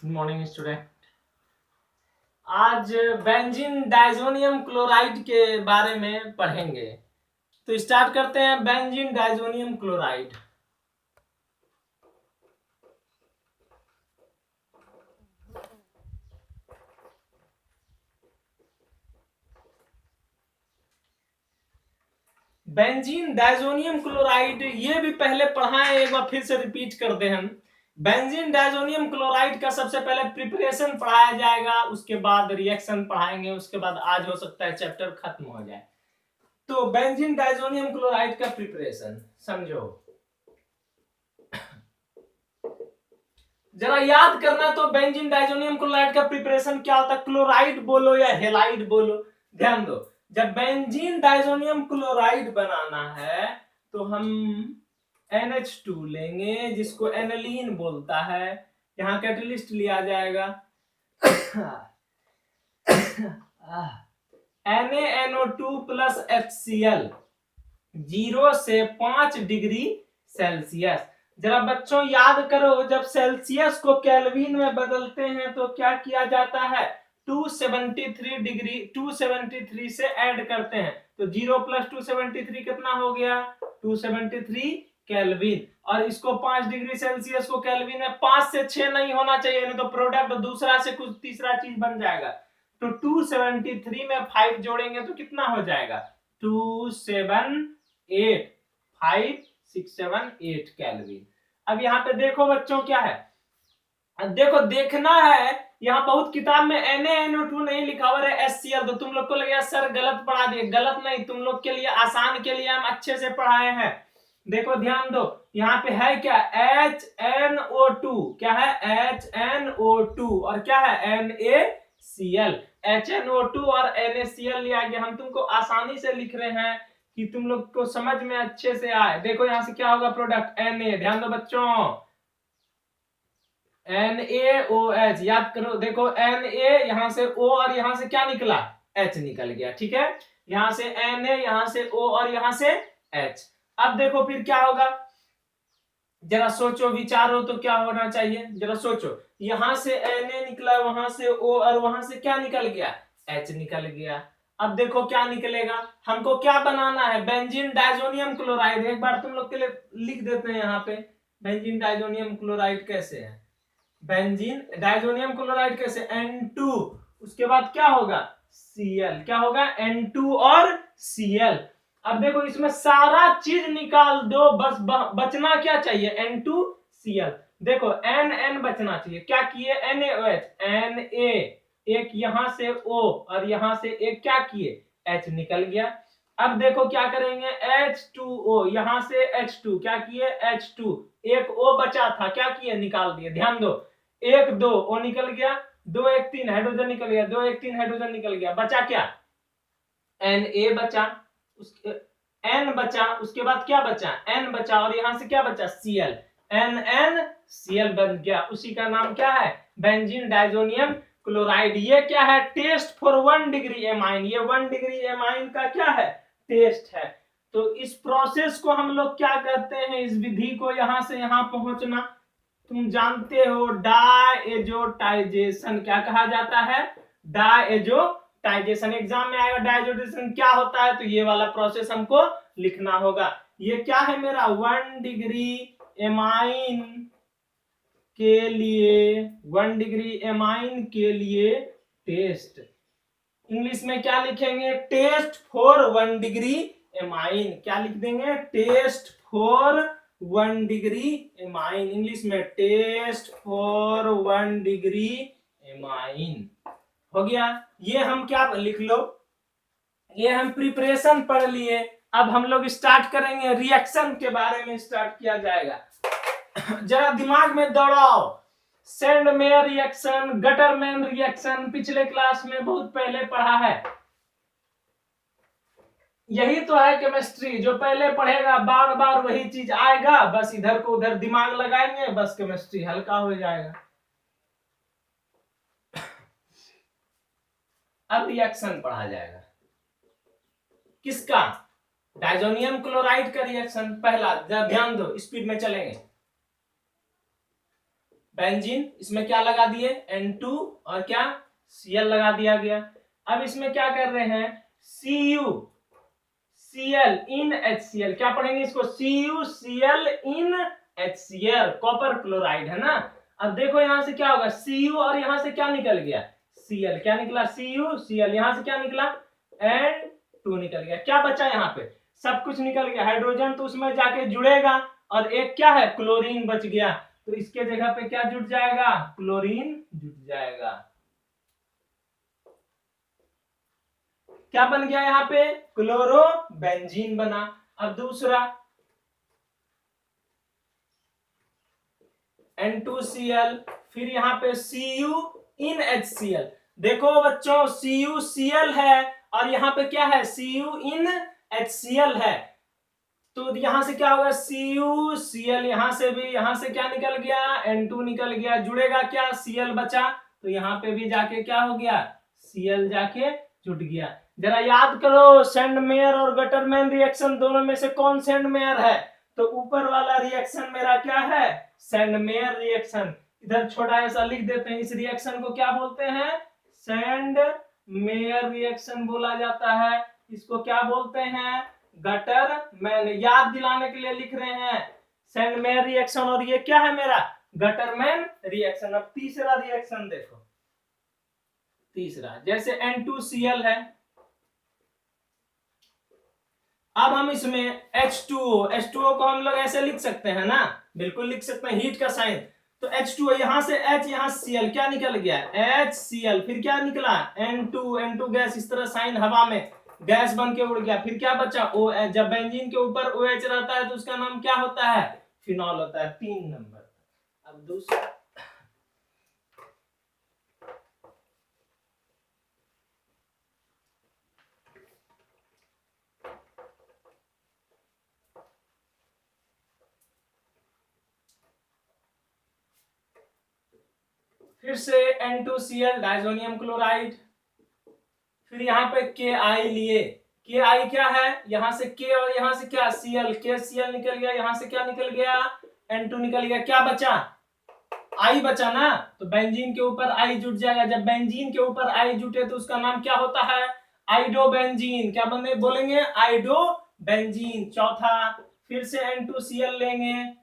Good morning student. आज benzene diazonium chloride के बारे में पढ़ेंगे। तो स्टार्ट करते हैं। Benzene diazonium chloride. Benzene diazonium chloride ये भी पहले पढ़ा है, एक बार फिर से रिपीट करते हैं हम। बेंजीन डाइजोनियम क्लोराइड का सबसे पहले प्रिपरेशन पढ़ाया जाएगा, उसके बाद रिएक्शन पढ़ाएंगे, उसके बाद आज हो सकता है चैप्टर खत्म हो जाए। तो बेंजीन डाइजोनियम क्लोराइड का प्रिपरेशन समझो, जरा याद करना। तो बेंजीन डाइजोनियम क्लोराइड का प्रिपरेशन क्या होता है? क्लोराइड बोलो या हेलाइड बोलो, ध्यान दो। जब बेंजीन डाइजोनियम क्लोराइड बनाना है तो हम NH2 लेंगे, जिसको एनालीन बोलता है। यहां कैटलिस्ट लिया जाएगा NaNO2 प्लस HCl 0 से 5 डिग्री सेल्सियस। जरा बच्चों याद करो, जब सेल्सियस को केल्विन में बदलते हैं तो क्या किया जाता है? 273 से ऐड करते हैं, तो 0 प्लस 273 कितना हो गया? 273 केल्विन। और इसको 5 डिग्री सेल्सियस को केल्विन में 5 से 6 नहीं होना चाहिए, नहीं तो प्रोडक्ट दूसरा से कुछ तीसरा चीज बन जाएगा। तो 273 में 5 जोड़ेंगे तो कितना हो जाएगा? 278 केल्विन। अब यहाँ पे देखो बच्चों क्या है, देखो देखना है। यहाँ बहुत किताब में NaNO2 नहीं लिखा हुआ है HCl, तो तुम लोग को लगेगा सर गलत पढ़ा दिए। गलत नहीं, तुम लोग के लिए आसान के लिए हम अच्छे से पढ़ाए हैं। देखो ध्यान दो, यहाँ पे है क्या? HNO2। क्या है? HNO2 और क्या है? NaCl। HNO2 और NaCl लिया गया। हम तुमको आसानी से लिख रहे हैं कि तुम लोग को समझ में अच्छे से आए। देखो यहां से क्या होगा? Product Na। ध्यान दो बच्चों, NaOH याद करो। देखो Na यहां से O और यहां से क्या निकला? H निकल गया। ठीक है, यहां से Na, यहां से O और यहां से H। अब देखो फिर क्या होगा, जरा सोचो विचारो, तो क्या होना चाहिए? जरा सोचो, यहां से Na निकला, वहां से O और वहां से क्या निकल गया? H निकल गया। अब देखो क्या निकलेगा। हमको क्या बनाना है? Benzene diazonium chloride. एक बार तुम लोग के लिए लिख देते हैं यहाँ पे, बेंजीन डाइजोनियम क्लोराइड कैसे है। बेंजीन डाइजोनियम क्लोराइड कैसे? N2, उसके बाद क्या होगा? Cl। क्या होगा? N2 और Cl। अब देखो इसमें सारा चीज निकाल दो, बस बचना क्या चाहिए? N2Cl। देखो N बचना चाहिए। क्या किए? NaOH, Na एक यहां से O और यहां से एक क्या किए? H निकल गया। अब देखो क्या करेंगे? H2O, यहां से H2 क्या किए? H2 एक O बचा था, क्या किए? निकाल दिए। ध्यान दो, 1 2 O निकल गया, 2 1 3 हाइड्रोजन निकल गया, 2 1 3 हाइड्रोजन निकल गया। बचा क्या? Na बचा, उसके N बचा, उसके बाद क्या बचा? N बचा, और यहां से क्या बचा? Cl। NnCl बन गया। उसी का नाम क्या है? Benzene diazonium chloride. ये क्या है? Test for 1 degree amine. ये 1 डिग्री एमाइन का क्या है? टेस्ट है। तो इस प्रोसेस को हम लोग क्या कहते हैं? इस विधि को यहां से यहां पहुंचना तुम जानते हो, डायजोटाइजेशन। क्या कहा जाता है? डायजोटाइजेशन। एग्जाम में आएगा डायजोटाइजेशन क्या होता है, तो ये वाला प्रोसेस हमको लिखना होगा। ये क्या है मेरा? 1 डिग्री एमाइन के लिए, 1 डिग्री एमाइन के लिए टेस्ट। इंग्लिश में क्या लिखेंगे? Test for 1 degree amine. क्या लिख देंगे? Test for 1 degree amine. English में टेस्ट फॉर 1 डिग्री एमाइन। हो गया। ये हम क्या लिख लो, ये हम प्रिपरेशन पढ़ लिए। अब हम लोग स्टार्ट करेंगे, रिएक्शन के बारे में स्टार्ट किया जाएगा। जरा दिमाग में दौड़ाओ। सैंडमेयर रिएक्शन, गटरमैन रिएक्शन पिछले क्लास में बहुत पहले पढ़ा है। यही तो है केमिस्ट्री, जो पहले पढ़ेगा बार बार वही चीज आएगा, बस इधर को उधर दिमाग लगाएंगे, बस केमिस्ट्री हल्का हो जाएगा। अब रिएक्शन पढ़ा जाएगा। किसका? डाइजोनियम क्लोराइड का रिएक्शन। पहला, जरा ध्यान दो, स्पीड में चलेंगे। बेंजीन, इसमें क्या लगा दिए N2 और क्या Cl लगा दिया गया। अब इसमें क्या कर रहे हैं CuCl इन HCl, क्या पढ़ेंगे इसको CuCl इन HCl, कॉपर क्लोराइड है ना। अब देखो यहां से क्या होगा Cu और यहां से क्या निकल गया Cl, क्या निकला CuCl, यहां से क्या निकला N2 निकल गया। क्या बचा यहाँ पे सब कुछ निकल गया, हाइड्रोजन तो उसमें जाके जुड़ेगा और एक क्या है क्लोरीन बच गया, तो इसके जगह पे क्या जुट जाएगा क्लोरीन जुट जाएगा। क्या बन गया यहाँ पे क्लोरोबेंजीन बना। अब दूसरा N2Cl, फिर यहाँ पे Cu इन HCl, देखो बच्चों CuCl है और यहाँ पे क्या है Cu इन HCl है, तो यहां से क्या होगा CuCl, यहां से भी यहां से क्या निकल गया N2 निकल गया, जुड़ेगा क्या Cl बचा, तो यहाँ पे भी जाके क्या हो गया Cl जाके जुट गया। जरा याद करो सेंडमेयर और गटरमैन रिएक्शन दोनों में से कौन सेंडमेयर है, तो ऊपर वाला रिएक्शन मेरा क्या है सेंडमेयर रिएक्शन। इधर छोटा ऐसा लिख देते हैं, इस रिएक्शन को क्या बोलते हैं सेंडमेयर रिएक्शन बोला जाता है। इसको क्या बोलते हैं गटरमैन, याद दिलाने के लिए लिख रहे हैं सेंडमेयर रिएक्शन, और ये क्या है मेरा गटरमैन रिएक्शन। अब तीसरा रिएक्शन देखो, तीसरा जैसे N2Cl है, अब हम इसमें H2O को हम लोग ऐसे लिख सकते हैं ना, बिल्कुल लिख सकते हैं हीट का साइन, तो H2O यहां से H, यहां Cl, क्या निकल गया HCl, फिर क्या निकला N2 गैस, इस तरह साइन हवा में गैस बन के उड़ गया, फिर क्या बचा OH, जब बेंजीन के ऊपर OH रहता है तो उसका नाम क्या होता है फिनॉल होता है। 3 नंबर। अब दूसरा फिर से N2Cl डायजोनियम क्लोराइड, फिर यहाँ पे Ki लिए, Ki क्या है यहाँ से K और यहाँ से क्या Cl, KCl निकल गया, यहाँ से क्या निकल गया N2 निकल गया, क्या बचा I बचा ना, तो बेंजीन के ऊपर I जुट जाएगा, जब बेंजीन के ऊपर I जुटे तो उसका नाम क्या होता है आइडोबेंजीन, क्या बने बोलेंगे आइडोबेंजीन। चौथा फिर से N2Cl लेंगे,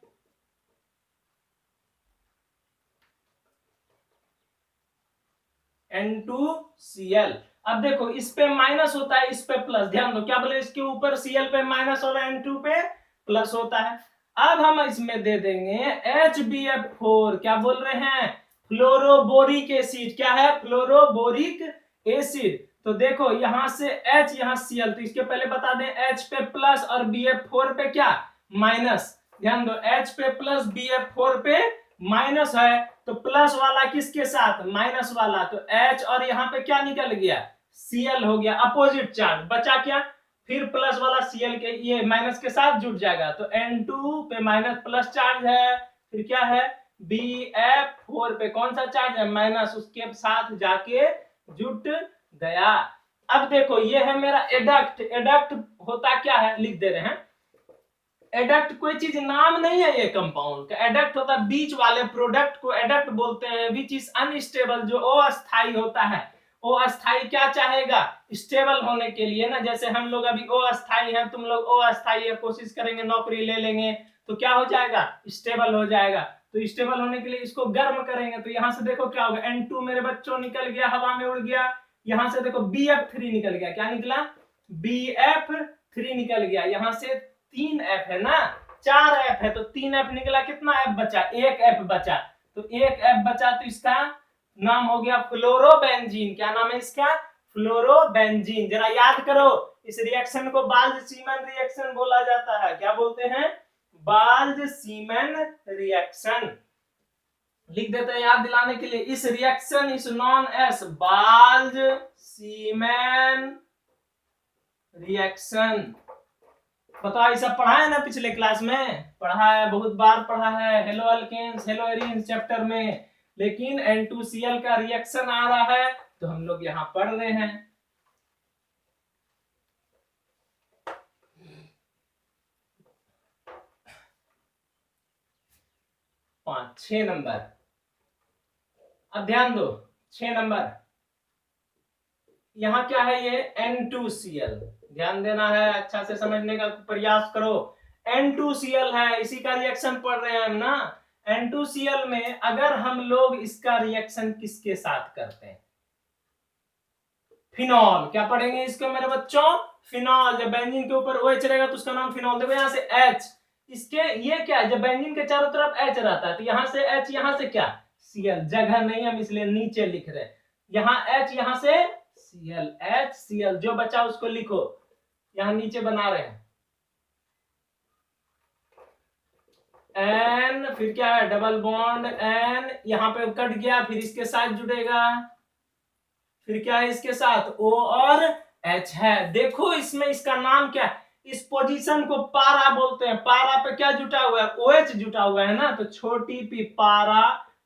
N2Cl, अब देखो इस पे माइनस होता है इस पे प्लस, ध्यान दो क्या बोले इसके ऊपर Cl पे माइनस और N2 पे प्लस होता है। अब हम इसमें दे देंगे HbF4, क्या बोल रहे हैं फ्लोरोबोरिक एसिड, क्या है फ्लोरोबोरिक एसिड। तो देखो यहां से H यहां Cl, तो इसके पहले बता दें H पे प्लस और BF4 पे क्या माइनस, ध्यान दो H पे प्लस BF4 पे माइनस है, तो प्लस वाला किसके साथ माइनस वाला, तो H और यहाँ पे क्या निकल गया Cl हो गया, अपोजिट चार्ज बचा क्या, फिर प्लस वाला Cl के ये माइनस के साथ जुट जाएगा, तो N2 पे माइनस प्लस चार्ज है, फिर क्या है BF4 पे कौन सा चार्ज है माइनस, उसके साथ जाके जुट गया। अब देखो ये है मेरा एडक्ट, एडक्ट होता क्या है लिख दे रहे हैं, एडक्ट कोई चीज नाम नहीं है ये कंपाउंड का, एडक्ट होता है बीच वाले प्रोडक्ट को एडक्ट बोलते हैं, विच इज अनस्टेबल, जो अस्थाई होता है। अस्थाई क्या चाहेगा स्टेबल होने के लिए ना, जैसे हम लोग अभी अस्थाई है, तुम लोग अस्थाई है, कोशिश करेंगे नौकरी ले लेंगे तो क्या हो जाएगा स्टेबल हो जाएगा, तो स्टेबल होने के लिए इसको गर्म करेंगे, तो यहां से देखो क्या होगा N2 मेरे बच्चों निकल गया हवा में उड़ गया, यहां से देखो BF3 निकल गया, क्या निकला BF3 निकल गया, यहां से 3 F है ना 4 F है, तो 3 F निकला, कितना F बचा 1 F बचा, तो 1 F बचा, तो इसका नाम हो गया फ्लोरोबेंजीन, क्या नाम है इसका फ्लोरोबेंजीन। जरा याद करो इस रिएक्शन को बाल्ज सीमन रिएक्शन बोला जाता है, क्या बोलते हैं बाल्ज सीमन रिएक्शन, लिख देते हैं याद दिलाने के लिए, इस reaction is known as Balz Schiemann reaction. बताओ ये सब पढ़ा है ना पिछले क्लास में, पढ़ा है बहुत बार पढ़ा है haloalkanes haloarenes chapter में, लेकिन N2Cl का रिएक्शन आ रहा है तो हम लोग यहां पढ़ रहे हैं। 5-6 नंबर अब ध्यान दो 6 नंबर, यहाँ क्या है ये N2Cl, ध्यान देना है, अच्छा से समझने का प्रयास करो। N2Cl है, इसी का रिएक्शन पढ़ रहे हैं हम ना। N2Cl में अगर हम लोग इसका रिएक्शन किसके साथ करते हैं, फिनॉल, क्या पढ़ेंगे इसको मेरे बच्चों, फिनॉल। जब बेंजीन के ऊपर OH रहेगा तो उसका नाम फिनॉल। देखो यहाँ से H, इसके ये क्या है, जब बेंजीन के चारों तरफ H रहता है तो यहाँ से H, यहाँ से क्या Cl, जगह नहीं हम इसलिए नीचे लिख रहे हैं, यहाँ H यहाँ से Cl, HCl, जो बचा उसको लिखो, यहाँ नीचे बना रहे हैं N, फिर क्या है डबल बॉन्ड N, यहाँ पे कट गया, फिर इसके साथ जुड़ेगा, फिर क्या है इसके साथ O और H है। देखो इसमें इसका नाम क्या है, इस पोजीशन को पारा बोलते हैं। पारा पे क्या जुटा हुआ है, OH जुटा हुआ है ना, तो छोटी p पारा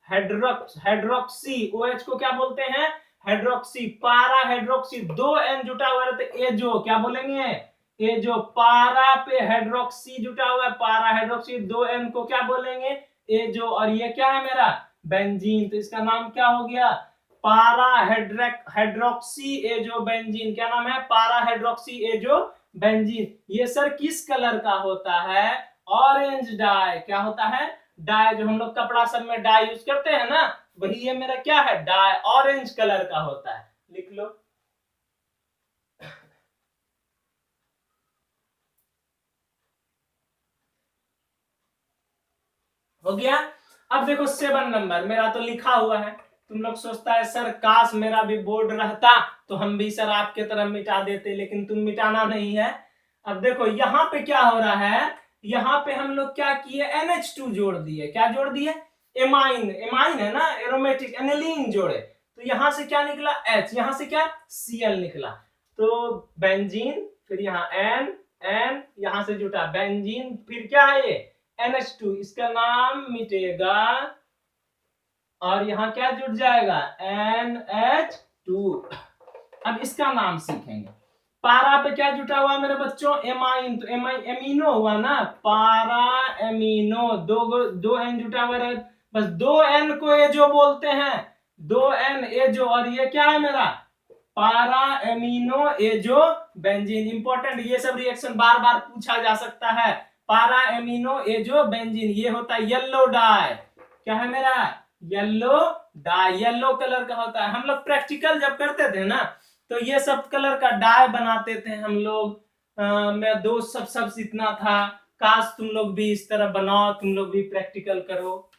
हाइड्रोक्सी, OH को क्या बोलते हैं हाइड्रोक्सी, पारा हाइड्रोक्सी, 2 N जुटा हुआ है तो एजो, क्या बोलेंगे एजो। पारा पे हाइड्रोक्सी जुटा हुआ है, पारा हाइड्रोक्सी, 2 N को क्या बोलेंगे एजो। और ये क्या है मेरा बेंजीन, तो इसका नाम क्या हो गया पारा हाइड्रोक्सी एजो बेंजीन। क्या नाम है पारा हाइड्रोक्सी एजो बेंजीन। ये सर किस कलर का होता है, ऑरेंज डाई। क्या होता है डाई, जो हम लोग कपड़ा सब में डाई यूज करते हैं ना, वही ये मेरा क्या है डाई, ऑरेंज कलर का होता है, लिख लो। हो गया। अब देखो 7 नंबर, मेरा तो लिखा हुआ है, तुम लोग सोचता है सर काश मेरा भी बोर्ड रहता तो हम भी सर आपके तरह मिटा देते, लेकिन तुम मिटाना नहीं है। अब देखो यहाँ पे क्या हो रहा है, यहाँ पे हम लोग क्या किए NH2 जोड़ दिए, क्या जोड़ दिए एमाइन, एमाइन है ना एरोमेटिक, एनिलीन जोड़े, तो यहाँ से क्या निकला H, यहाँ से क्या Cl निकला, तो बेंजीन, फिर यहाँ N, N यहाँ से जुटा बेंजीन, फिर क्या है ये NH2, इसका नाम मिटेगा और यहाँ क्या जुट जाएगा NH2। अब इसका नाम सीखेंगे। पारा पे क्या जुटा हुआ मेरे बच्चों एमाइन, तो एमिनो हुआ ना, पारा एमिनो, दो N जुटा हुआ है, बस 2 N को ये जो बोलते हैं, 2 N ये जो, और ये क्या है मेरा पारा एमिनो एजो बेंजीन। इंपॉर्टेंट, ये सब रिएक्शन बार बार पूछा जा सकता है। पारा एमिनो एजो बेंजीन, ये होता है येलो डाई, क्या है मेरा येलो डाई, येलो कलर का होता है। हम लोग प्रैक्टिकल जब करते थे ना तो ये सब कलर का डाई बनाते थे हम लोग। मेरा दोस्त सब सीखना था, काश तुम लोग भी इस तरह बनाओ, तुम लोग भी प्रैक्टिकल करो।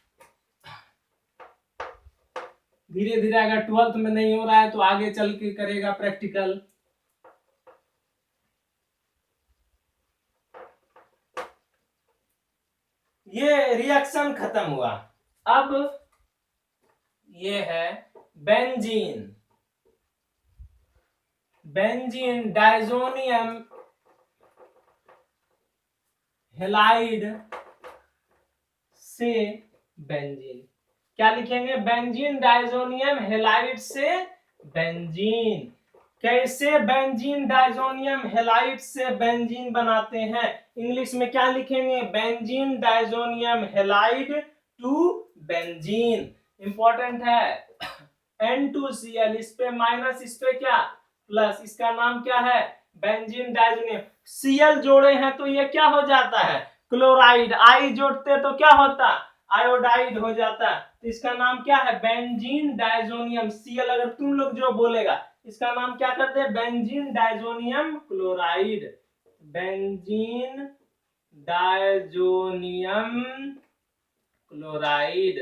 धीरे धीरे अगर 12th में नहीं हो रहा है तो आगे चल के करेगा प्रैक्टिकल। ये रिएक्शन खत्म हुआ। अब ये है बेंजीन, बेंजीन डाइजोनियम हेलाइड से बेंजीन, क्या लिखेंगे बेंजीन डाइजोनियम हेलाइड से बेंजीन। कैसे बेंजीन डाइजोनियम हेलाइड से बेंजीन बनाते हैं, इंग्लिश में क्या लिखेंगे benzene diazonium halide to benzene. Important है N2Cl, इस पे माइनस, इस पे क्या प्लस, इसका नाम क्या है बेंजीन डाइजोनियम। Cl जोड़े हैं तो ये क्या हो जाता है क्लोराइड, I जोड़ते तो क्या होता आयोडाइड हो जाता, तो इसका नाम क्या है बेंजीन डाइजोनियम। Cl अगर तुम लोग जो बोलेगा इसका नाम क्या करते हैं benzene diazonium chloride, benzene diazonium chloride.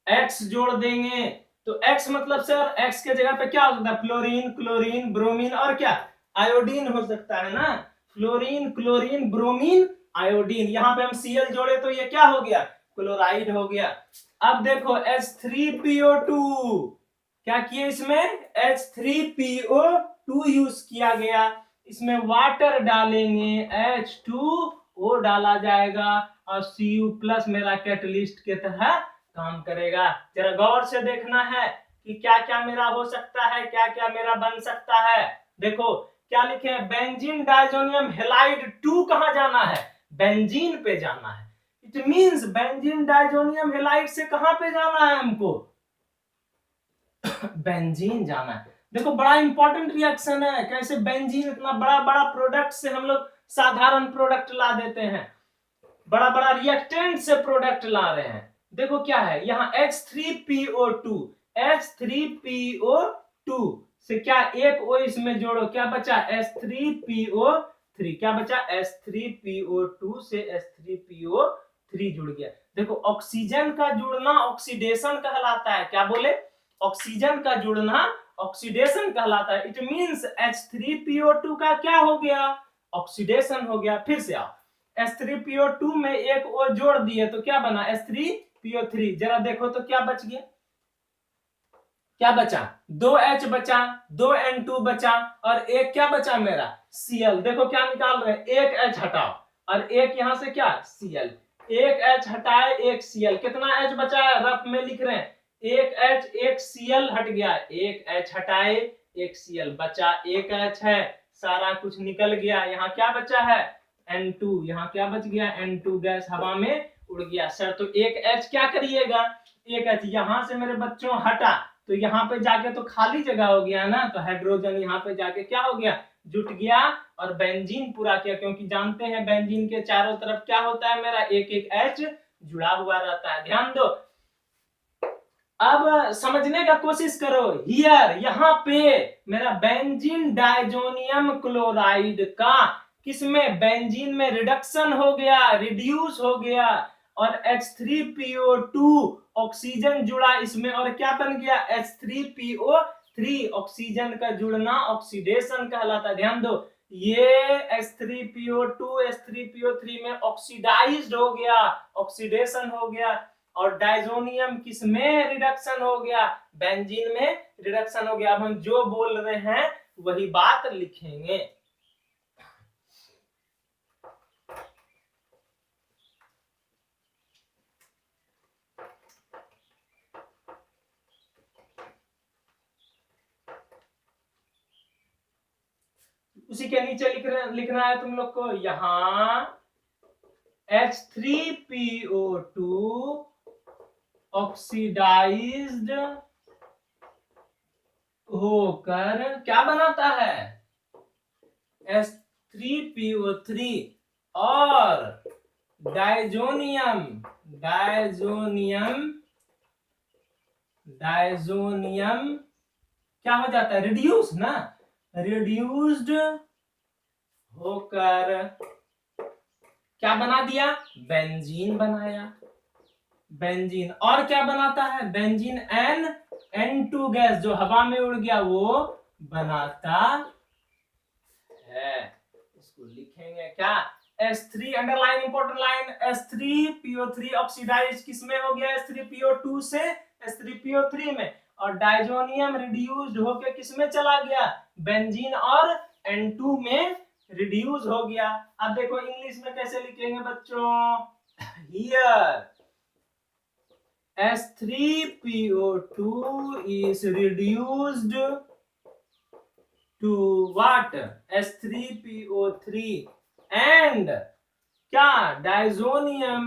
X जोड़ देंगे तो X मतलब सर X के जगह पे क्या हो सकता है फ्लोरीन, क्लोरीन, ब्रोमीन और क्या आयोडीन हो सकता है ना, फ्लोरीन, क्लोरीन, ब्रोमीन, आयोडीन। यहाँ पे हम Cl जोड़े तो ये क्या हो गया क्लोराइड हो गया। अब देखो H3PO2, क्या किए इसमें H3PO2 यूज किया गया, इसमें वाटर डालेंगे H2O डाला जाएगा और Cu+ मेरा कैटलिस्ट के तरह काम करेगा। जरा गौर से देखना है कि क्या क्या मेरा हो सकता है, क्या क्या मेरा बन सकता है। देखो क्या लिखे हैं बेंजीन डाइजोनियम हेलाइड 2 कहां जाना है बेंजीन पे जाना है। It means benzene diazonium halide से कहां पे जाना है हमको बेंजीन जाना है। देखो बड़ा इंपॉर्टेंट रिएक्शन है, कैसे बेंजीन इतना बड़ा बड़ा प्रोडक्ट से हम लोग साधारण प्रोडक्ट ला देते हैं, बड़ा बड़ा रिएक्टेंट से प्रोडक्ट ला रहे हैं। देखो क्या है यहाँ H3PO2, H3PO2 से क्या एक O इसमें जोड़ो, क्या बचा H3PO3, क्या बचा H3PO2 से H3PO3 जुड़ गया। देखो ऑक्सीजन का जुड़ना ऑक्सीडेशन कहलाता है, क्या बोले, ऑक्सीजन का जुड़ना ऑक्सीडेशन कहलाता है। इट मींस H3PO2 का क्या हो गया, ऑक्सीडेशन हो गया। फिर से आओ, H3PO2 में एक O जोड़ दिए तो क्या बना H3PO3, जरा देखो तो क्या बच गया, क्या बचा 2H बचा, 2N2 बचा और एक क्या बचा मेरा Cl। देखो क्या निकाल रहे हैं, एक H हटाओ और एक यहां से क्या Cl, एक H हटाए एक Cl, कितना H बचा है रफ में लिख रहे हैं, एक H एक Cl हट गया, एक H हटाए एक Cl बचा, एक H है, सारा कुछ निकल गया। यहाँ क्या बचा है N2, यहाँ क्या बच गया N2 गैस हवा में उड़ गया। सर तो एक H क्या करिएगा, एक H यहां से मेरे बच्चों हटा तो यहाँ पे जाके तो खाली जगह हो गया ना, तो हाइड्रोजन यहाँ पे जाके क्या हो गया जुट गया और बेंजीन पूरा किया, क्योंकि जानते हैं बेंजीन के चारों तरफ क्या होता है मेरा एक एक H जुड़ा हुआ रहता है। ध्यान दो, अब समझने का कोशिश करो। हियर यहाँ पे मेरा बेंजीन डाइजोनियम क्लोराइड का किसमें बेंजीन में रिडक्शन हो गया, रिड्यूस हो गया और H3PO2 ऑक्सीजन जुड़ा इसमें और क्या बन गया H3PO3, ऑक्सीजन का जुड़ना ऑक्सीडेशन कहलाता है। ध्यान दो, ये H3PO2 H3PO3 में ऑक्सीडाइज्ड हो गया, ऑक्सीडेशन हो गया और डाइजोनियम किसमें रिडक्शन हो गया, बेंजीन में रिडक्शन हो गया। अब हम जो बोल रहे हैं वही बात लिखेंगे। उसी के नीचे लिखना है तुम लोग को, यहाँ H3PO2 ऑक्सीडाइज्ड होकर क्या बनाता है H3PO3 और डाइजोनियम क्या हो जाता है रिड्यूस ना, रिड्यूस्ड होकर क्या बना दिया बेंजीन बनाया, बेंजीन और क्या बनाता है बेंजीन N2 गैस जो हवा में उड़ गया वो बनाता है। इसको लिखेंगे क्या S3, underline important line, H3PO3 oxidise किसमें हो गया H3PO2 से H3PO3 में और डाइजोनियम रिड्यूस्ड होकर किसमें चला गया बेंजीन और N2 में रिड्यूस हो गया। अब देखो इंग्लिश में कैसे लिखेंगे बच्चों, here H3PO2 is reduced to what H3PO3 and क्या डाइजोनियम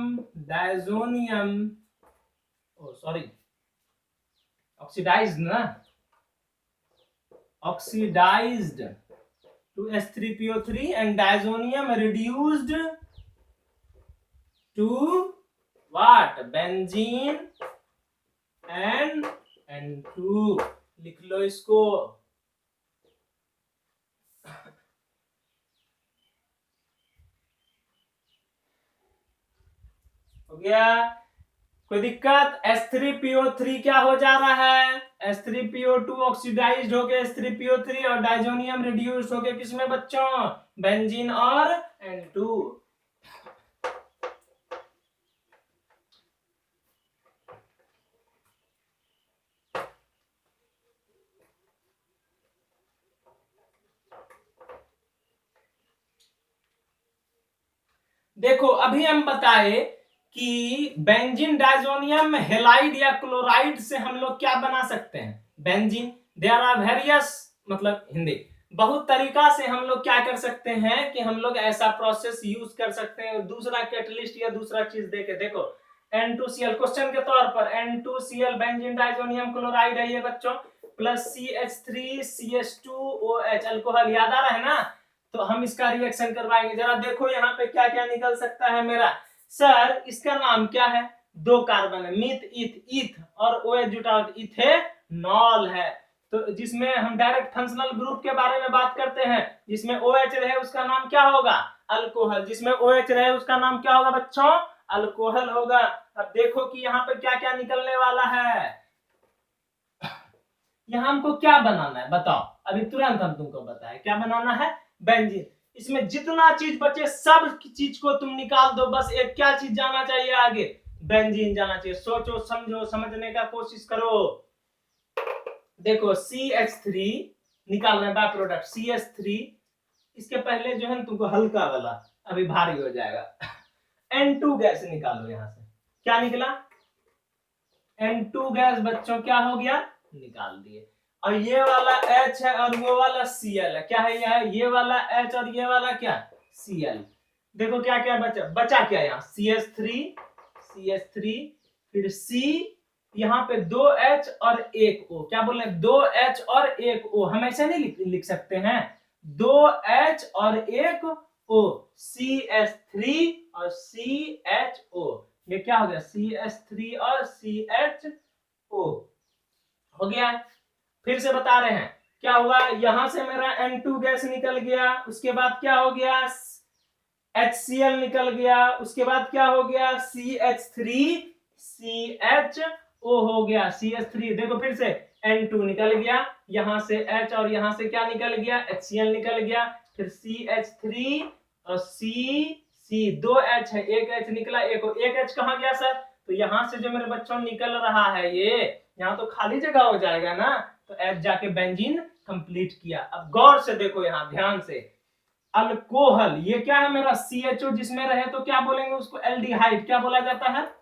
ऑक्सीडाइज्ड ना, oxidised to H3PO3 and diazonium reduced to what benzene and N2, लिख लो इसको। हो गया, कोई दिक्कत। H3PO3 क्या हो जा रहा है H3PO2 ऑक्सीडाइज्ड होके H3PO3 और डाइजोनियम रिड्यूस होके किसमें बच्चों बेंजीन और N2। देखो अभी हम बताए कि बेंजीन डाइजोनियम हेलाइड या क्लोराइड से हम लोग क्या बना सकते हैं बेंजीन। देयर आर वेरियस, मतलब हिंदी बहुत तरीका से हम लोग क्या कर सकते हैं कि हम लोग ऐसा प्रोसेस यूज कर सकते हैं। दूसरा कैटलिस्ट या दूसरा चीज देके देखो N2Cl क्वेश्चन के तौर पर N2Cl बेंजीन डाइजोनियम क्लोराइड है ये बच्चों, प्लस CH3CH2OH अल्कोहल, याद आ रहा है ना। तो हम इसका रिएक्शन करवाएंगे। जरा देखो यहाँ पे क्या क्या निकल सकता है मेरा। सर इसका नाम क्या है, 2 कार्बन है, मिथ इथ, इथ और OH जुटा हुआ इथेनॉल है। तो जिसमें हम डायरेक्ट फंक्शनल ग्रुप के बारे में बात करते हैं, जिसमें OH रहे उसका नाम क्या होगा, अल्कोहल। जिसमें OH रहे उसका नाम क्या होगा बच्चों, अल्कोहल होगा। अब देखो कि यहाँ पे क्या क्या निकलने वाला है। यहाँ हमको क्या बनाना है बताओ, अभी तुरंत हम तुमको बताए क्या बनाना है, बेंजीन। इसमें जितना चीज बचे सब चीज को तुम निकाल दो, बस एक क्या चीज जाना चाहिए आगे, बेंजीन जाना चाहिए। सोचो समझो, समझने का कोशिश करो। देखो CH3 निकालना है, बाय प्रोडक्ट CH3। इसके पहले जो है ना तुमको हल्का वाला, अभी भारी हो जाएगा, N2 गैस निकालो। यहां से क्या निकला, N2 गैस बच्चों क्या हो गया, निकाल दिए। और ये वाला H है और वो वाला Cl है, क्या है ये वाला H और ये वाला क्या Cl। देखो क्या क्या बचा, बचा क्या यहाँ CH3, फिर C, यहाँ पे 2H और 1O, क्या बोले 2H और 1O, हम ऐसे नहीं लिख सकते हैं, 2H और 1O, CH3 और CHO, ये क्या हो गया CH3 और CHO हो गया। फिर से बता रहे हैं क्या हुआ, यहां से मेरा N2 गैस निकल गया, उसके बाद क्या हो गया HCl निकल गया, उसके बाद क्या हो गया CH3CHO हो गया, CH3। देखो फिर से N2 निकल गया, यहां से H और यहां से क्या निकल गया HCl निकल गया, फिर CH3 और C 2H है, एक H निकला, एक H कहां गया सर, तो यहां से जो मेरे बच्चों निकल रहा है ये, यहाँ तो खाली जगह हो जाएगा ना, तो H जाके बेंजीन कंप्लीट किया। अब गौर से देखो यहाँ ध्यान से, अल्कोहल ये क्या है मेरा CHO, जिसमें रहे तो क्या बोलेंगे उसको एल्डिहाइड, क्या बोला जाता है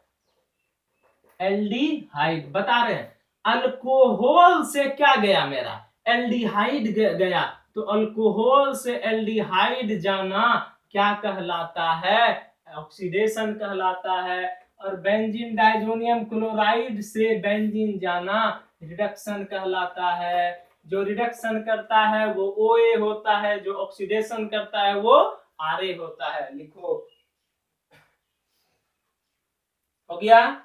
एल्डिहाइड। बता रहे हैं अल्कोहल से क्या गया मेरा एल्डिहाइड गया, तो अल्कोहल से एल्डिहाइड जाना क्या कहलाता है, ऑक्सीडेशन कहलाता है। और बेंजीन डाइजोनियम क्लोराइड से बेंजीन जाना रिडक्शन कहलाता है। जो रिडक्शन करता है वो OA होता है, जो ऑक्सीडेशन करता है वो RA होता है। लिखो, हो गया।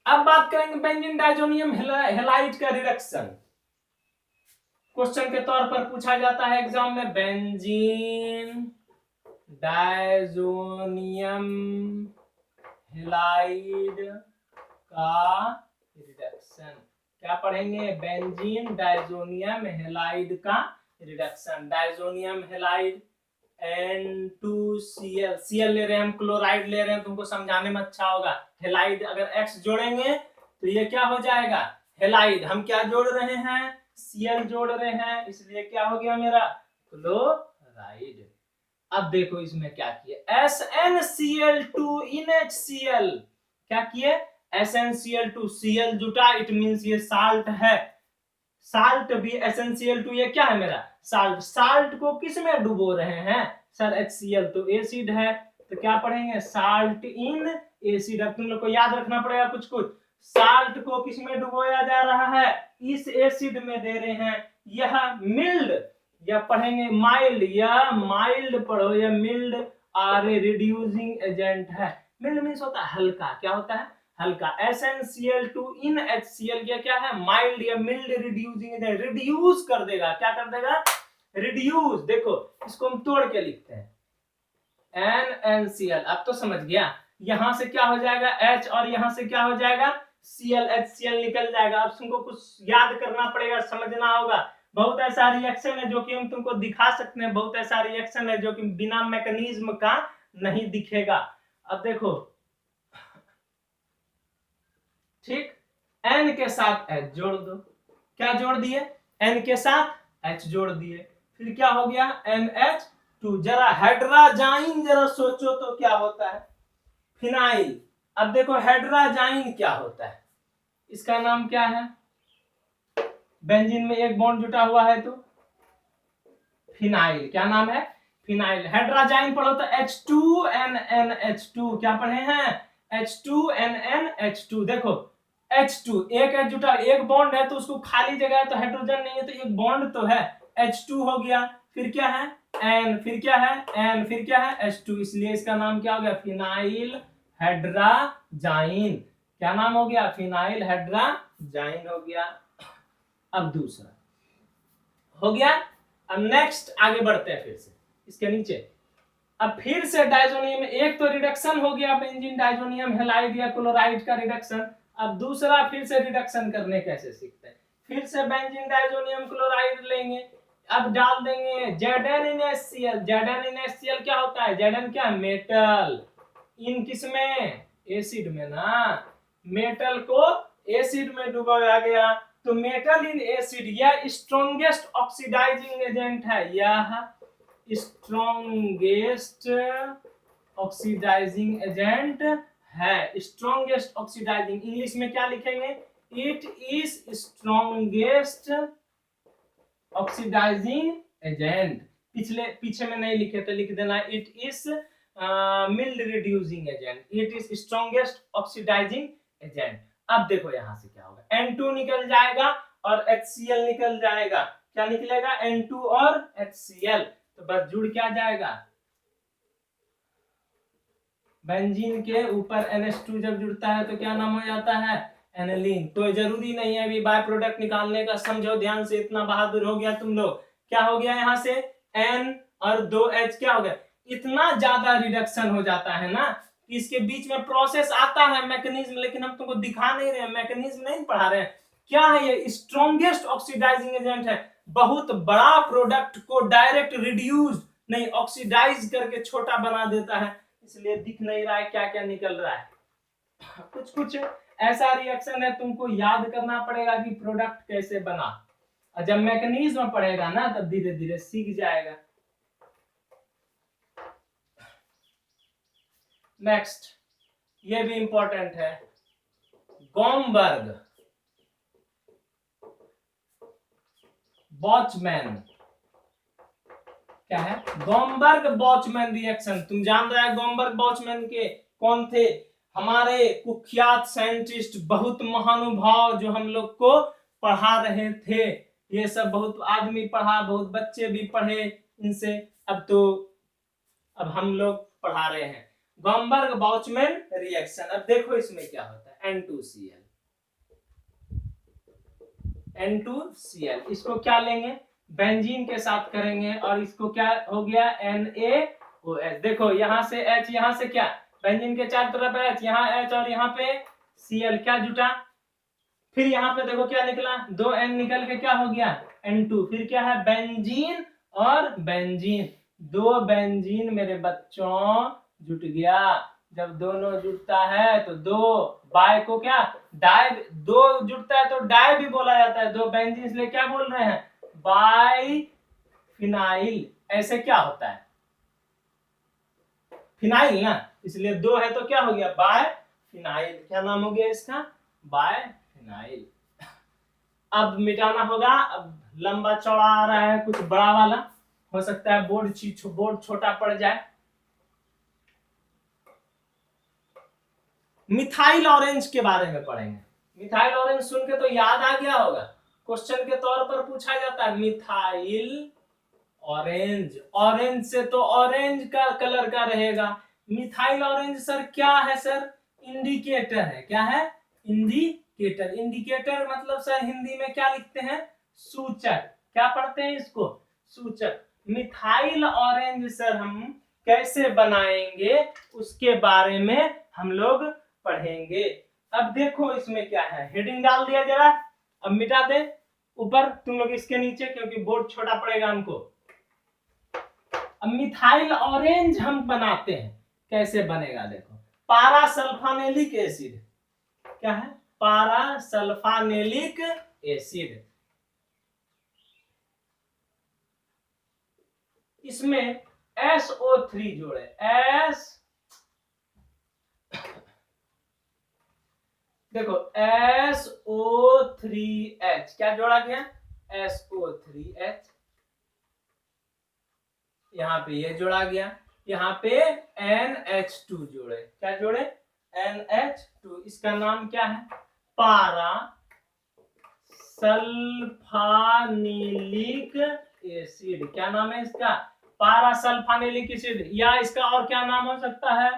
अब बात करेंगे बेंजीन डाइजोनियम हैलाइड का रिडक्शन। क्वेश्चन के तौर पर पूछा जाता है एग्जाम में, बेंजीन डाइजोनियम हैलाइड का रिडक्शन। क्या पढ़ेंगे, बेंजीन डाइजोनियम हैलाइड का reduction. Diazonium halide N2Cl, Cl ले रहे हैं हम, क्लोराइड ले रहे हैं, तुमको समझाने में अच्छा होगा। हैलाइड अगर X जोड़ेंगे तो ये क्या हो जाएगा हैलाइड, हम क्या जोड़ रहे हैं Cl जोड़ रहे हैं, इसलिए क्या हो गया मेरा क्लोराइड। अब देखो इसमें क्या किए, SnCl2 in HCl, क्या किए SnCl2, Cl जुटा, इट मींस ये साल्ट है, साल्ट भी SnCl2 ये क्या है मेरा साल्ट। साल्ट को किस में डुबो रहे हैं सर HCl, तो एसिड है, तो क्या पढ़ेंगे साल्ट इन एसिड। अब तुम लोग को याद रखना पड़ेगा कुछ कुछ, साल्ट को किस में डुबोया जा रहा है, इस एसिड में दे रहे हैं। यह मिल्ड, या पढ़ेंगे माइल्ड, या माइल्ड पढ़ो, या मिल्ड RA रिड्यूसिंग एजेंट है। मिल्ड मीन्स होता है हल्का, क्या होता है हल्का। SnCl2 in HCl ये क्या है माइल्ड या मिल्ड रिड्यूसिंग एजेंट, रिड्यूस कर देगा, क्या कर देगा रिड्यूस। देखो इसको हम तोड़ के लिखते हैं NnCl, अब तो समझ गया। यहां से क्या हो जाएगा H और यहां से क्या हो जाएगा Cl, HCl निकल जाएगा। अब तुमको कुछ याद करना पड़ेगा, समझना होगा। बहुत ऐसा रिएक्शन है जो कि हम तुमको दिखा सकते हैं, बहुत ऐसा रिएक्शन है जो कि बिना मैकेनिज्म का नहीं दिखेगा। अब देखो ठीक, N के साथ H जोड़ दो, क्या जोड़ दिए N के साथ H जोड़ दिए, फिर क्या हो गया NH2। जरा हाइड्राजाइन जरा सोचो तो क्या होता है फिनाइल। अब देखो हाइड्राजाइन क्या होता है, इसका नाम क्या है, बेंजीन में एक बॉन्ड जुटा हुआ है तो फिनाइल, क्या नाम है फिनाइल। हाइड्रोजाइन पढ़ो तो H2NnH2, क्या पढ़े हैं? H2NnH2। देखो H2 एक H जुटा, एक बॉन्ड है तो उसको खाली जगह है तो हाइड्रोजन नहीं है तो एक बॉन्ड तो है, H2 हो गया। फिर क्या है? N, फिर क्या है? N, फिर क्या है? H2, इसलिए इसका नाम क्या हो गया? फिनाइल हाइड्रोजाइन। क्या नाम हो गया? फिनाइल हाइड्रोजाइन हो गया। अब दूसरा हो गया। अब नेक्स्ट आगे बढ़ते हैं फिर से इसके नीचे। अब फिर से डाइजोनियम, एक तो रिडक्शन हो गया बेंजीन डाइजोनियम हैलाइड या क्लोराइड का रिडक्शन। अब दूसरा फिर से रिडक्शन करने कैसे सीखते हैं। फिर से बेंजीन डाइजोनियम क्लोराइड लेंगे, अब डाल देंगे ZnNaCl। ZnNaCl क्या होता है? Zn क्या है? मेटल। इन किसमें? एसिड में ना। मेटल को एसिड में डुबाया गया तो मेटल इन एसिड, यह स्ट्रॉन्गेस्ट ऑक्सीडाइजिंग एजेंट है। यह स्ट्रॉन्गेस्ट ऑक्सीडाइजिंग एजेंट है। स्ट्रॉन्गेस्ट ऑक्सीडाइजिंग, इंग्लिश में क्या लिखेंगे? It is strongest oxidising agent. पीछे में नहीं लिखे तो लिख देना it is mild reducing agent, it is strongest oxidising agent. अब देखो यहां से क्या होगा, N2 निकल जाएगा और HCl निकल जाएगा। क्या निकलेगा? N2 और HCl, तो बस जुड़ क्या जाएगा? बेंजीन के ऊपर NH2 जब जुड़ता है तो क्या नाम हो जाता है? एनिलीन। तो जरूरी नहीं है अभी बाय प्रोडक्ट निकालने का, समझो ध्यान से, इतना बहादुर हो गया तुम लोग। क्या हो गया यहां से? N और 2H क्या हो गया? इतना ज्यादा रिडक्शन हो जाता है ना, इसके बीच में प्रोसेस आता है, मैकेनिज्म, लेकिन हम तुमको दिखा नहीं रहे, मैकेनिज्म नहीं पढ़ा रहे हैं। क्या है ये? स्ट्रॉन्गेस्ट ऑक्सीडाइजिंग एजेंट है। बहुत बड़ा प्रोडक्ट को डायरेक्ट रिड्यूस नहीं, ऑक्सीडाइज करके छोटा बना देता है, इसलिए दिख नहीं रहा है क्या क्या निकल रहा है। कुछ कुछ ऐसा रिएक्शन है तुमको याद करना पड़ेगा कि प्रोडक्ट कैसे बना, और जब मैकेनिज्म पढ़ेगा ना तब धीरे धीरे सीख जाएगा। नेक्स्ट, ये भी इंपॉर्टेंट है, गॉमबर्ग बॉचमैन। क्या है? गॉमबर्ग बॉचमैन रिएक्शन। तुम जान रहे हैं गॉमबर्ग बॉचमैन के कौन थे? हमारे कुख्यात साइंटिस्ट, बहुत महानुभाव जो हम लोग को पढ़ा रहे थे। ये सब बहुत आदमी पढ़ा, बहुत बच्चे भी पढ़े इनसे, अब हम लोग पढ़ा रहे हैं गॉमबर्ग बॉचमैन रिएक्शन। अब देखो इसमें क्या होता है, N2Cl। N2Cl, इसको क्या लेंगे? बेंजीन के साथ करेंगे, और इसको क्या हो गया? NaOH। देखो यहाँ से H, यहाँ से क्या? बेंजीन के चार तरफ H, यहाँ H और यहाँ पे Cl, क्या जुटा? फिर यहाँ पे देखो क्या निकला? 2N निकल के क्या हो गया? N2। फिर क्या है? बेंजीन और बेंजीन, दो बेंजीन मेरे बच्चों जुट गया। जब दोनों जुटता है तो दो बाय को क्या? डाई। दो जुटता है तो डाई भी बोला जाता है, दो बेंजीन, इसलिए क्या बोल रहे हैं? By phenyl. ऐसे क्या होता है? फिनाइल ना, इसलिए दो है तो क्या हो गया? Biphenyl. क्या नाम हो गया इसका? Biphenyl. अब मिटाना होगा, अब लंबा चौड़ा आ रहा है, कुछ बड़ा वाला हो सकता है, बोर्ड छोटा पड़ जाए। मिथाइल ऑरेंज के बारे में पढ़ेंगे। मिथाइल ऑरेंज सुन के तो याद आ गया होगा, क्वेश्चन के तौर पर पूछा जाता है मिथाइल ऑरेंज। ऑरेंज से तो ऑरेंज का कलर का रहेगा। मिथाइल ऑरेंज सर क्या है? सर इंडिकेटर है। क्या है? इंडिकेटर। इंडिकेटर मतलब सर हिंदी में क्या लिखते हैं? सूचक। क्या पढ़ते हैं इसको? सूचक। मिथाइल ऑरेंज सर हम कैसे बनाएंगे उसके बारे में हम लोग पढ़ेंगे। अब देखो इसमें क्या है, हेडिंग डाल दिया जरा, अब मिटा दे ऊपर तुम लोग इसके नीचे, क्योंकि बोर्ड छोटा पड़ेगा हमको। अब मिथाइल ऑरेंज हम बनाते हैं, कैसे बनेगा देखो। पारासल्फानेलिक एसिड। क्या है? पारासल्फानेलिक एसिड। इसमें SO3 जोड़े, देखो SO3H क्या जोड़ा गया? SO3H। यहाँ पे ये जोड़ा गया, यहाँ पे NH2 जोड़े, क्या जोड़े, NH2। इसका नाम क्या है, पारा सल्फानिलिक एसिड। क्या नाम है इसका, पारा सल्फानिलिक एसिड। या इसका और क्या नाम हो सकता है,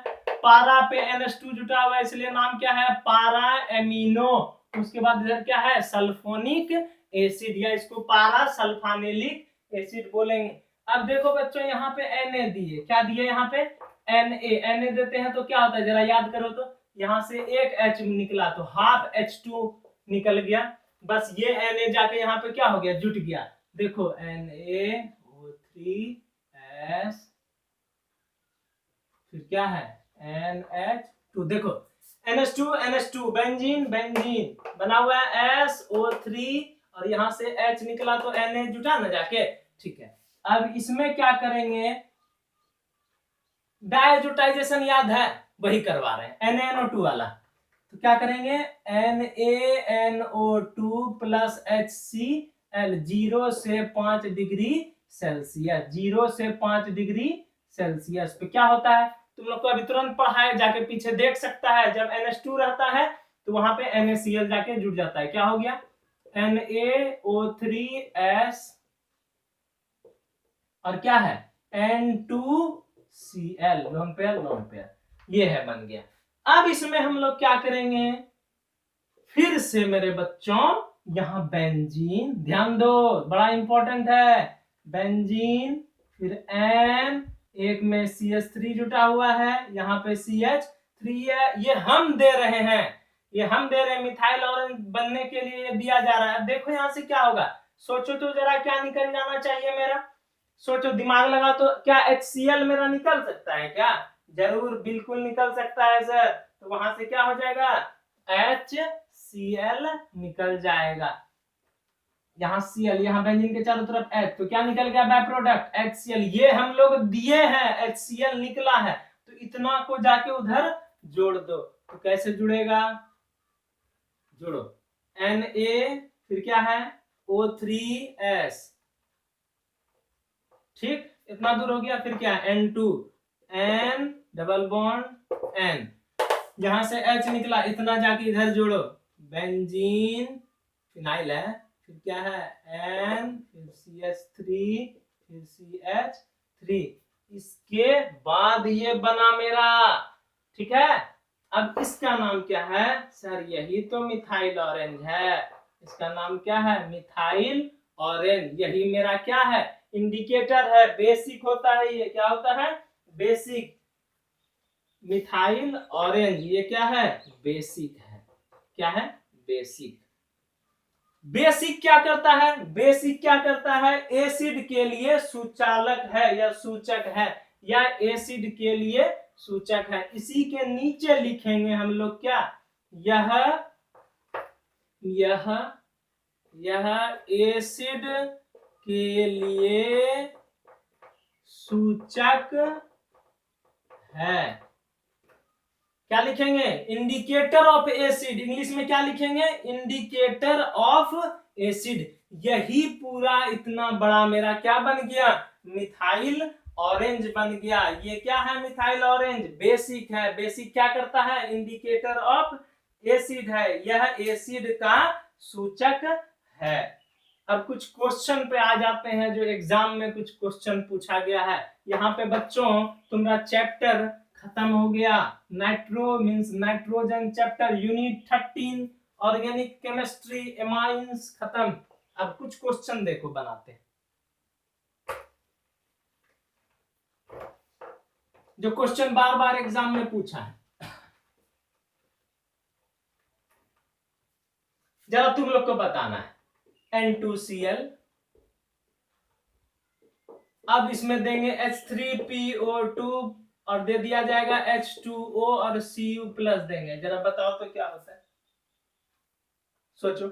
पारा पे NH2 जुटा हुआ है इसलिए नाम क्या है, पारा एमिनो। उसके बाद इधर क्या है, सल्फोनिक एसिड, या इसको पारा सल्फानिलिक एसिड बोलेंगे। अब देखो बच्चों यहाँ पे Na दिए, क्या दिए यहाँ पे, Na देते हैं तो क्या होता है, जरा याद करो तो, यहाँ से एक H निकला तो हाफ H2 निकल गया, बस ये Na जाके यहाँ पे क्या हो गया, जुट गया। देखो NaO3S, फिर क्या है NH2, देखो NH2 बेंजीन, बेंजीन बना हुआ है SO3 और यहाँ से H निकला तो Na जुटा ना जाके, ठीक है। अब इसमें क्या करेंगे, डायजोटाइजेशन याद है, वही करवा रहे हैं, NaNO2 वाला। तो क्या करेंगे, NaNO2 प्लस HCl 0 से 5 डिग्री सेल्सियस, 0 से 5 डिग्री सेल्सियस पे क्या होता है, तुम लोग को अभी तुरंत पढ़ा है, जाके पीछे देख सकता है। जब NH2 रहता है तो वहां पे NaCl जाके जुड़ जाता है, क्या हो गया, NaO3S और क्या है N2Cl, lone pair lone pair, ये है, बन गया। अब इसमें हम लोग क्या करेंगे, फिर से मेरे बच्चों यहां बेंजीन, ध्यान दो बड़ा इंपॉर्टेंट है, बेंजीन, फिर N, एक में CH3 जुटा हुआ है, यहाँ पे CH3 है, ये हम दे रहे हैं, ये हम दे रहे हैं, मिथाइल ऑरेंज बनने के लिए दिया जा रहा है। अब देखो यहां से क्या होगा, सोचो तो जरा, क्या निकल जाना चाहिए मेरा, सोचो, दिमाग लगा तो, क्या HCl मेरा निकल सकता है क्या, जरूर बिल्कुल निकल सकता है सर। तो वहां से क्या हो जाएगा, HCl निकल जाएगा, यहाँ Cl, यहाँ बेंजीन के चारों तरफ H, तो क्या निकल गया, बाय प्रोडक्ट HCl। ये हम लोग दिए हैं, HCl निकला है, तो इतना को जाके उधर जोड़ दो, तो कैसे जुड़ेगा, जोड़ो Na, फिर क्या है O3S, ठीक, इतना दूर हो गया, फिर क्या है N2, N double bond N, यहां से H निकला, इतना जाके इधर जोड़ो, बेंजीन, फिनाइल है, फिर क्या है N, फिर CH3, फिर CH3, इसके बाद ये बना मेरा, ठीक है। अब इसका नाम क्या है सर, यही तो मिथाइल ऑरेंज है, इसका नाम क्या है, मिथाइल ऑरेंज, यही मेरा क्या है, इंडिकेटर है, बेसिक होता है ये, क्या होता है, बेसिक, मिथाइल ऑरेंज, ये क्या है, बेसिक है, क्या है, बेसिक। बेसिक क्या करता है, बेसिक क्या करता है, एसिड के लिए सूचालक है या सूचक है, या एसिड के लिए सूचक है। इसी के नीचे लिखेंगे हम लोग क्या, यह एसिड के लिए सूचक है, क्या लिखेंगे, इंडिकेटर ऑफ एसिड, इंग्लिश में क्या लिखेंगे, इंडिकेटर ऑफ एसिड। यही पूरा इतना बड़ा मेरा क्या बन गया, मिथाइल ऑरेंज बन गया। ये क्या है, मिथाइल ऑरेंज, बेसिक है, बेसिक क्या करता है, इंडिकेटर ऑफ एसिड है, यह एसिड का सूचक है। अब कुछ क्वेश्चन पे आ जाते हैं, जो एग्जाम में कुछ क्वेश्चन पूछा गया है। यहाँ पे बच्चों तुम्हारा चैप्टर खत्म हो गया, nitro means nitrogen chapter unit 13 organic chemistry amines खत्म। अब कुछ क्वेश्चन देखो बनाते हैं, जो क्वेश्चन बार बार एग्जाम में पूछा है, जरा तुम लोग को बताना है। N2Cl, अब इसमें देंगे H3PO2 और दे दिया जाएगा H2O और Cu प्लस देंगे, जरा बताओ तो क्या होता है, सोचो।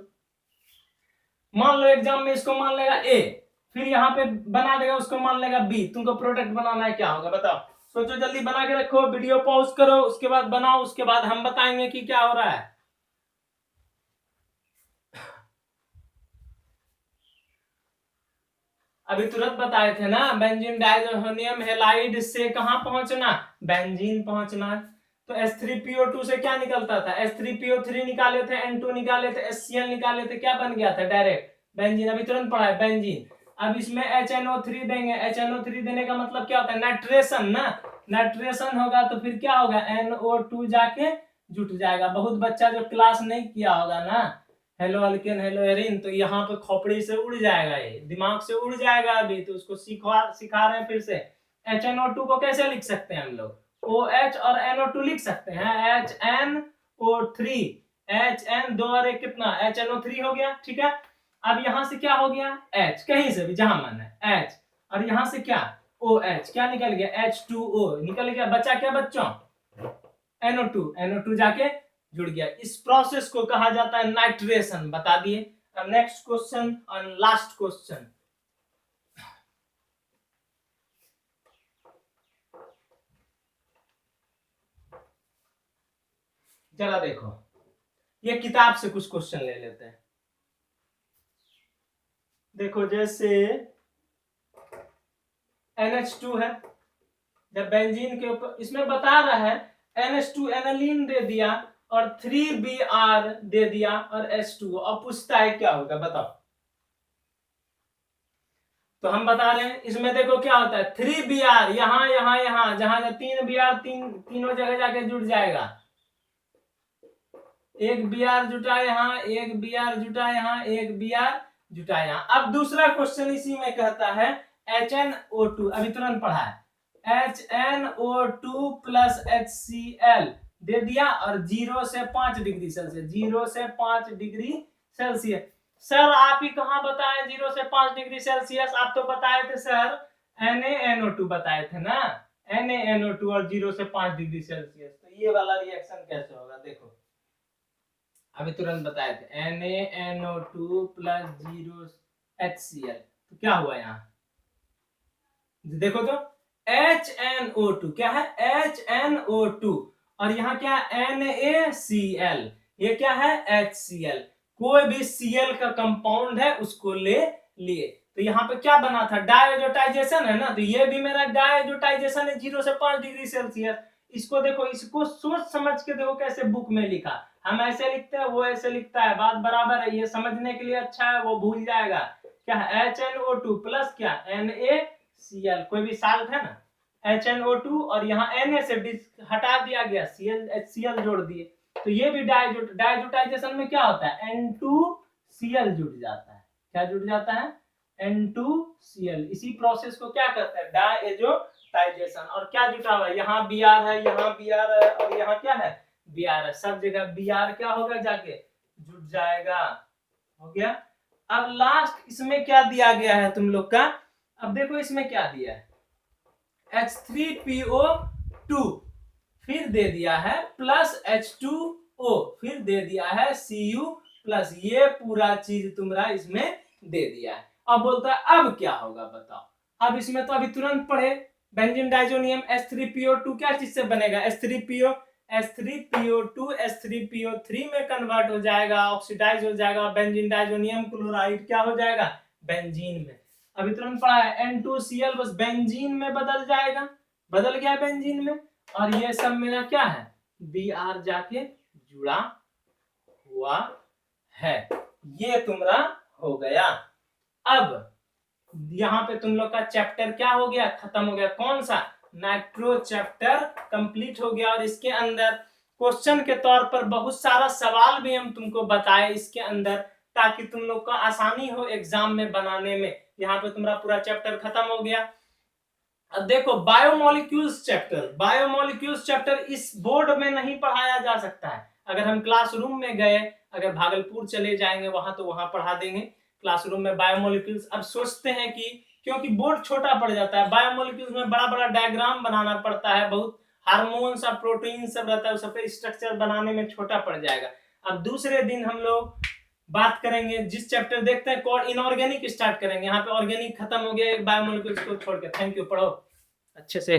मान लो एग्जाम में इसको मान लेगा A, फिर यहाँ पे बना देगा उसको मान लेगा B, तुमको प्रोडक्ट बनाना है, क्या होगा बताओ, सोचो, जल्दी बना के रखो, वीडियो पॉज करो, उसके बाद बनाओ, उसके बाद हम बताएंगे कि क्या हो रहा है। अभी तुरंत बताए थे ना, बेंजीन डाइज़ोनियम हैलाइड से कहां पहुंचना, बेंजीन पहुंचना। तो H3PO2 से क्या निकलता था, H3PO3 निकाले थे, N2 निकाले थे, HCl निकाले थे, क्या बन गया था डायरेक्ट बेंजीन। अभी तुरंत पढ़ा है बेंजीन। अब इसमें HNO3 देंगे, HNO3 देने का मतलब क्या होता है, नाइट्रेशन ना, नाइट्रेशन होगा तो फिर क्या होगा, NO2 जाके जुट जाएगा। बहुत बच्चा जो क्लास नहीं किया होगा ना हेलो अल्केन हेलो एरिन, तो यहाँ पे खोपड़ी से उड़ जाएगा, ये दिमाग से उड़ जाएगा अभी, तो उसको सिखा रहे हैं फिर से। HNO2 को कैसे लिख सकते हैं हम लोग, OH और NO2 लिख सकते हैं, HNO3, HN 2 और 1 कितना, HNO3 हो गया, ठीक है। अब यहाँ से क्या हो गया, H, कहीं से भी जहां मन है H, और यहाँ से क्या OH, क्या निकल गया H2O निकल गया, बचा क्या बच्चों NO2, NO2 जाके जुड़ गया। इस प्रोसेस को कहा जाता है नाइट्रेशन, बता दिए। अब नेक्स्ट क्वेश्चन और लास्ट क्वेश्चन, जरा देखो, ये किताब से कुछ क्वेश्चन ले लेते हैं। देखो जैसे NH2 है, जब बेंजीन के ऊपर इसमें बता रहा है NH2 एनालीन दे दिया और 3Br दे दिया और H2O, अब पूछता है क्या होगा बताओ। तो हम बता रहे हैं इसमें देखो क्या होता है, 3Br यहाँ यहाँ यहाँ, जहां 3Br तीनों जगह जाके जुड़ जाएगा, एक Br जुटा यहाँ, एक Br जुटा यहाँ, एक Br जुटा यहाँ। अब दूसरा क्वेश्चन इसी में कहता है HNO2, अभी तुरंत पढ़ा है, HNO2 प्लस HCl दे दिया और 0 से 5 डिग्री सेल्सियस, 0 से 5 डिग्री सेल्सियस। सर आप ही कहाँ बताए 0 से 5 डिग्री सेल्सियस, आप तो बताए थे सर NaNO2 बताए थे ना, NaNO2 और 0 से 5 डिग्री सेल्सियस, तो ये वाला रिएक्शन कैसे होगा देखो, अभी तुरंत बताए थे NaNO2 प्लस 0 HCl, तो क्या हुआ यहाँ देखो तो HNO2 क्या है HNO2, और यहाँ क्या है NaCl, ये क्या है HCl, कोई भी Cl का कंपाउंड है उसको ले लिए, तो यहाँ पे क्या बना था डायजोटाइजेशन है ना, तो ये भी मेरा डायजोटाइजेशन है 0 से 5 डिग्री सेल्सियस। इसको देखो, इसको सोच समझ के देखो कैसे बुक में लिखा, हम ऐसे लिखते हैं वो ऐसे लिखता है, बात बराबर है, ये समझने के लिए अच्छा है, वो भूल जाएगा। क्या है HNO2 प्लस क्या NaCl, कोई भी साल्ट है ना HNO2 और यहाँ Na से हटा दिया गया, Cl HCl जोड़ दिए, तो ये भी डायजोटाइजेशन में क्या होता है N2Cl जुड़ जाता है, क्या जुड़ जाता है N2Cl। इसी प्रोसेस को क्या कहते हैं डायजोटाइजेशन। और क्या जुटा हुआ है, यहाँ Br है, यहाँ Br है और यहाँ क्या है Br है, सब जगह Br क्या होगा जाके जुट जाएगा, हो गया। अब लास्ट इसमें क्या दिया गया है तुम लोग का, अब देखो इसमें क्या दिया है H3PO2, फिर दे दिया है प्लस H2O, फिर दे दिया है Cu प्लस, ये पूरा चीज तुम्हारा इसमें दे दिया है। अब बोलता है अब क्या होगा बताओ, अब इसमें तो अभी तुरंत पढ़े बेंजीन डाइजोनियम H3PO2 क्या चीज से बनेगा H3PO2 H3PO3 में कन्वर्ट हो जाएगा, ऑक्सीडाइज हो जाएगा, बेंजीन डाइजोनियम क्लोराइड क्या हो जाएगा बेंजीन में। अभी तुरंत पढ़ा है N2Cl बस बेंजीन में बदल जाएगा, बदल गया बेंजीन में, और ये सब मेरा क्या है Br जाके जुड़ा हुआ है, ये तुम्हारा हो गया। अब यहाँ पे तुम लोग का चैप्टर क्या हो गया, खत्म हो गया, कौन सा नाइट्रो चैप्टर कंप्लीट हो गया। और इसके अंदर क्वेश्चन के तौर पर बहुत सारा सवाल भी हम तुमको बताए इसके अंदर, ताकि तुम लोग का आसानी हो एग्जाम में बनाने में। यहाँ पे तुम्हारा पूरा चैप्टर खत्म हो गया। अब देखो बायोमोलिक्यूल्स चैप्टर इस बोर्ड में नहीं पढ़ाया जा सकता है, अगर हम क्लासरूम में गए, अगर भागलपुर चले जाएंगे वहां तो वहां पढ़ा देंगे क्लासरूम में बायोमोलिक्यूल्स। अब सोचते हैं कि क्योंकि बोर्ड छोटा पड़ जाता है, बायोमोलिक्यूल्स में बड़ा बड़ा डायग्राम बनाना पड़ता है, बहुत हार्मोन सब प्रोटीन सब रहता है, सब स्ट्रक्चर बनाने में छोटा पड़ जाएगा। अब दूसरे दिन हम लोग बात करेंगे, जिस चैप्टर देखते हैं इनऑर्गेनिक स्टार्ट करेंगे, यहाँ पे ऑर्गेनिक खत्म हो गया बायोमोलिक्यूल्स को छोड़ के। थैंक यू, पढ़ो अच्छे से।